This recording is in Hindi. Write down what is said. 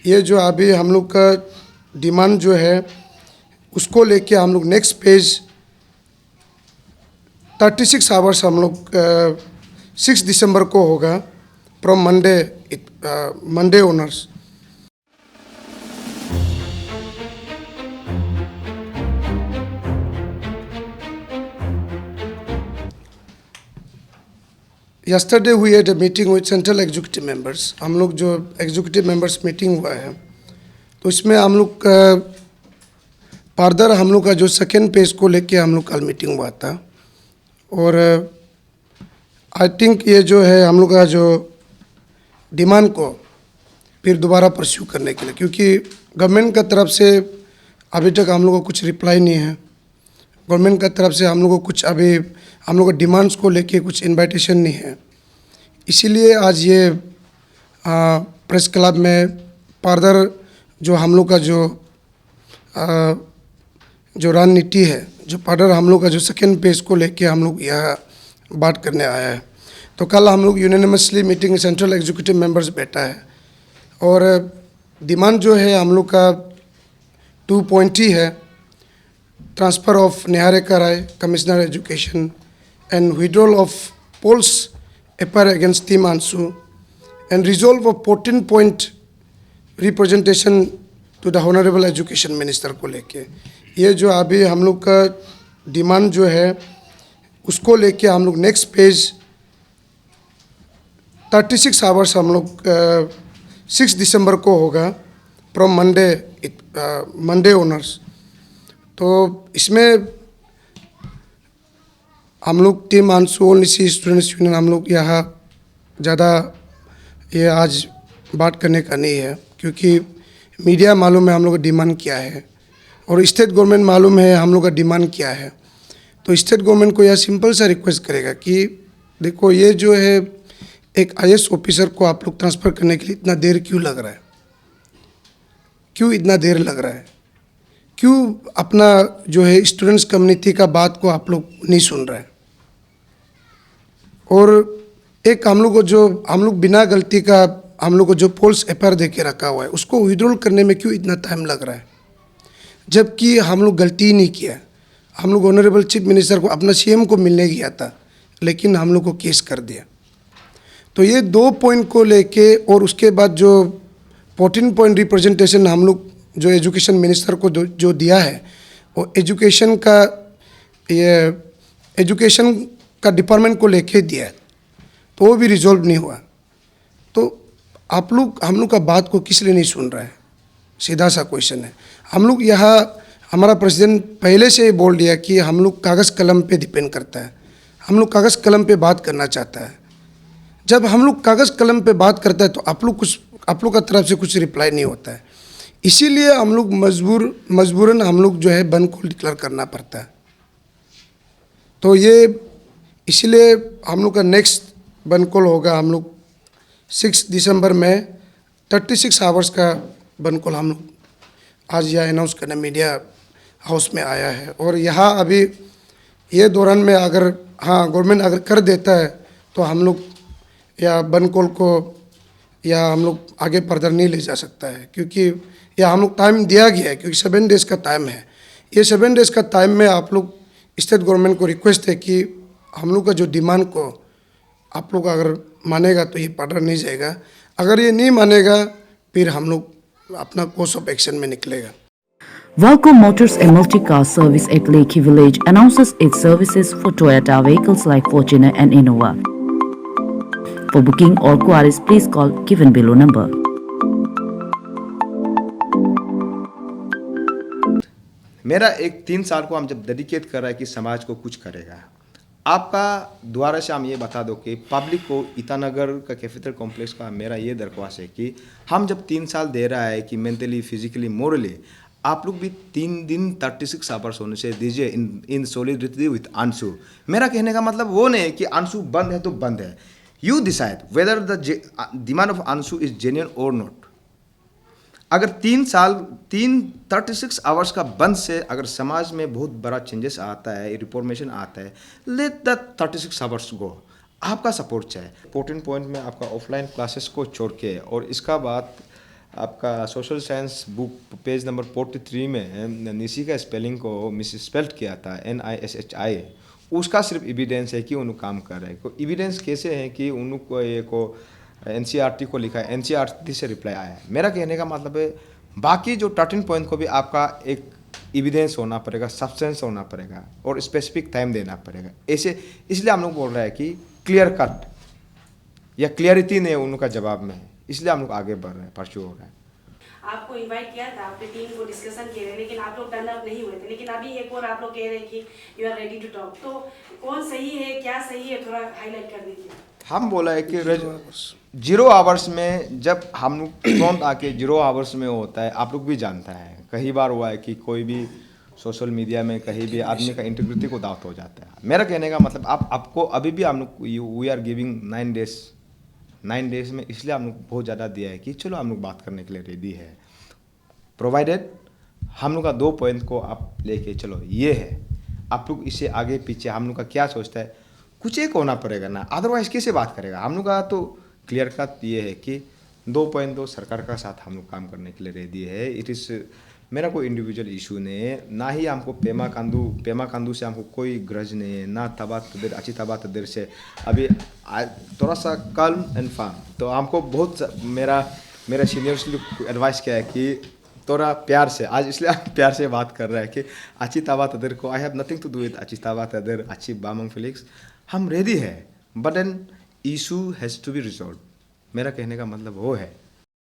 ये जो अभी हम लोग का डिमांड जो है उसको लेके हम लोग नेक्स्ट पेज 36 आवर्स हम लोग 6 दिसंबर को होगा from Monday owners. Yesterday we had a meeting with central executive members। हम लोग जो एग्जीक्यूटिव मेंबर्स मीटिंग हुआ है तो इसमें हम लोग फर्दर हम लोग का जो सेकेंड पेज को लेके हम लोग कल मीटिंग हुआ था और आई थिंक ये जो है हम लोग का जो डिमांड को फिर दोबारा परस्यू करने के लिए, क्योंकि गवर्नमेंट का तरफ से अभी तक हम लोग को कुछ रिप्लाई नहीं है। गवर्नमेंट का तरफ से हम लोग को कुछ अभी हम लोग को डिमांड्स को लेके कुछ इनविटेशन नहीं है। इसीलिए आज ये प्रेस क्लब में फर्दर जो हम लोग का जो रणनीति है, जो फर्दर हम लोग का जो सेकेंड पेज को लेके हम लोग यहाँ बात करने आया है। तो कल हम लोग unanimously meeting central executive members बैठा है और डिमांड जो है हम लोग का 2 पॉइंट ही है। Transfer of Niharika Rai commissioner education and withdrawal of Paul's FIR against Team Ansu and resolve of 14-point representation to the Honorable Education Minister को लेके ये जो अभी हम लोग का डिमांड जो है उसको लेके हम लोग नेक्स्ट पेज 36 आवर्स हम लोग 6 दिसंबर को होगा फ्रॉम मंडे ओनर्स। तो इसमें हम लोग टीम आंसू ओनली सी स्टूडेंट्स यूनियन हम लोग यहाँ ज़्यादा ये आज बात करने का नहीं है, क्योंकि मीडिया मालूम है हम लोग का डिमांड क्या है और स्टेट गवर्नमेंट मालूम है हम लोग का डिमांड क्या है। तो स्टेट गवर्नमेंट को यह सिंपल सा रिक्वेस्ट करेगा कि देखो ये जो है एक IAS ऑफिसर को आप लोग ट्रांसफ़र करने के लिए इतना देर क्यों लग रहा है, क्यों इतना देर लग रहा है, क्यों अपना जो है स्टूडेंट्स कम्युनिटी का बात को आप लोग नहीं सुन रहे हैं। और एक हम लोग बिना गलती का हम लोग को जो पोल्स FIR दे के रखा हुआ है उसको विड्रॉल करने में क्यों इतना टाइम लग रहा है, जबकि हम लोग गलती ही नहीं किया। हम लोग ऑनरेबल चीफ मिनिस्टर को अपना CM को मिलने गया था लेकिन हम लोग को केस कर दिया। तो ये 2 पॉइंट को लेके और उसके बाद जो 14 पॉइंट रिप्रेजेंटेशन हम लोग जो एजुकेशन मिनिस्टर को जो दिया है वो एजुकेशन का डिपार्टमेंट को लेके दिया है, तो वो भी रिजॉल्व नहीं हुआ। तो आप लोग हम लोग का बात को किस लिए नहीं सुन रहा है, सीधा सा क्वेश्चन है। हम लोग यहाँ हमारा प्रेसिडेंट पहले से ही बोल दिया कि हम लोग कागज़ कलम पे डिपेंड करता है, हम लोग कागज़ कलम पे बात करना चाहता है। जब हम लोग कागज़ कलम पे बात करता है तो आप लोग का तरफ से कुछ रिप्लाई नहीं होता है। इसीलिए हम लोग मजबूरन हम लोग जो है बंद को डिक्लेयर करना पड़ता है। तो ये इसीलिए हम लोग का नेक्स्ट बंद कॉल होगा हम लोग 6 दिसंबर में 36 आवर्स का बंद कॉल हम लोग आज यह अनाउंस करने मीडिया हाउस में आया है। और यहाँ अभी ये दौरान में अगर गवर्नमेंट अगर कर देता है तो हम लोग या बंद कॉल को या हम लोग आगे फर्दर नहीं ले जा सकता है, क्योंकि या हम लोग टाइम दिया गया है, क्योंकि 7 डेज़ का टाइम है। ये 7 डेज़ का टाइम में आप लोग स्टेट गवर्नमेंट को रिक्वेस्ट है कि हम लोग का जो डिमांड को आप लोग अगर मानेगा तो ये फर्दर नहीं जाएगा, अगर ये नहीं मानेगा फिर हम लोग अपना कोर्स ऑफ एक्शन में निकलेगा। Welcome Motors, a multi-car service at Lakey Village, announces its services for Toyota vehicles like Fortuner and Innova. For booking or queries, please call given below number. मेरा एक 3 साल को हम जब डेडिकेट कर रहा है कि समाज को कुछ करेगा, आपका द्वारा से हम ये बता दो कि पब्लिक को ईटानगर का कैफेटेरिया कॉम्प्लेक्स का मेरा ये दरख्वास्त है कि हम जब 3 साल दे रहा है कि मेंटली, फिजिकली, मोरली आप लोग भी 3 दिन 36 आवर्स होने से दीजिए इन सॉलिडरिटी विथ अंशु। मेरा कहने का मतलब वो नहीं है कि अंशु बंद है तो बंद है। You decide whether the demand of Anshu is genuine और नॉट। अगर 36 आवर्स का बंद से अगर समाज में बहुत बड़ा चेंजेस आता है, रिफॉर्मेशन आता है, लेट द 36 आवर्स गो। आपका सपोर्ट चाहिए। 14 पॉइंट में आपका ऑफलाइन क्लासेस को छोड़ के और इसका बाद आपका social science book page number 43 में निशी का स्पेलिंग को मिस स्पेल्ड किया था NISHI, उसका सिर्फ एविडेंस है कि उन्होंने काम कर रहे हैं। को एविडेंस कैसे है कि उनको ये को NCERT को लिखा है, NCERT से रिप्लाई आया है। मेरा कहने का मतलब है बाकी जो 13 पॉइंट को भी आपका एक एविडेंस होना पड़ेगा, सब्सटेंस होना पड़ेगा और स्पेसिफिक टाइम देना पड़ेगा। ऐसे इसलिए हम लोग बोल रहे हैं कि क्लियर कट या क्लियरिटी नहीं उनका जवाब में है, इसलिए हम लोग आगे बढ़ रहे हैं, परस्यू हो रहे हैं। आपको इनवाइट किया था, आपने टीम को डिस्कशन किए थे, लेकिन आप लोग टर्न अप नहीं हुए थे। लेकिन अभी एक और आप लोग कह रहे हैं कि you are ready to talk, तो कौन सही है, क्या सही है, थोड़ा हाईलाइट कर दीजिए। हम बोला है कि 0 आवर्स में जब हम लोग तुरंत आके 0 आवर्स में होता है, आप लोग भी जानता है कई बार हुआ है कि कोई भी सोशल मीडिया में कहीं भी आदमी का इंटीग्रिटी को दावत हो जाता है। मेरा कहने का मतलब आपको अभी भी हम लोग वी आर गिविंग 9 डेज में, इसलिए हम लोग बहुत ज़्यादा दिया है कि चलो हम लोग बात करने के लिए रेडी है, प्रोवाइडेड हम लोग का 2 पॉइंट को आप लेके चलो ये है, आप लोग इससे आगे पीछे हम लोग का क्या सोचता है, कुछ एक होना पड़ेगा ना, अदरवाइज कैसे बात करेगा। हम लोग का तो क्लियर कट ये है कि 2.2 सरकार का साथ हम लोग काम करने के लिए रेडी है। इट इज़ मेरा कोई इंडिविजुअल इशू नहीं है, ना ही हमको पेमा कांदू से हमको कोई ग्रज नहीं है, ना तबा तदेर अच्छी तबा तदेर से। अभी थोड़ा सा कल्म एंड फार्म, तो हमको बहुत मेरा सीनियर्स लोग एडवाइस किया है कि थोड़ा प्यार से, आज इसलिए हम प्यार से बात कर रहे हैं कि अच्छी तबा तदेर को I have nothing to do with अच्छी तबा तदेर, अच्छी बामंग फिलिक्स, हम रेडी है, but an issue has to be resolve. मेरा कहने का मतलब वो है।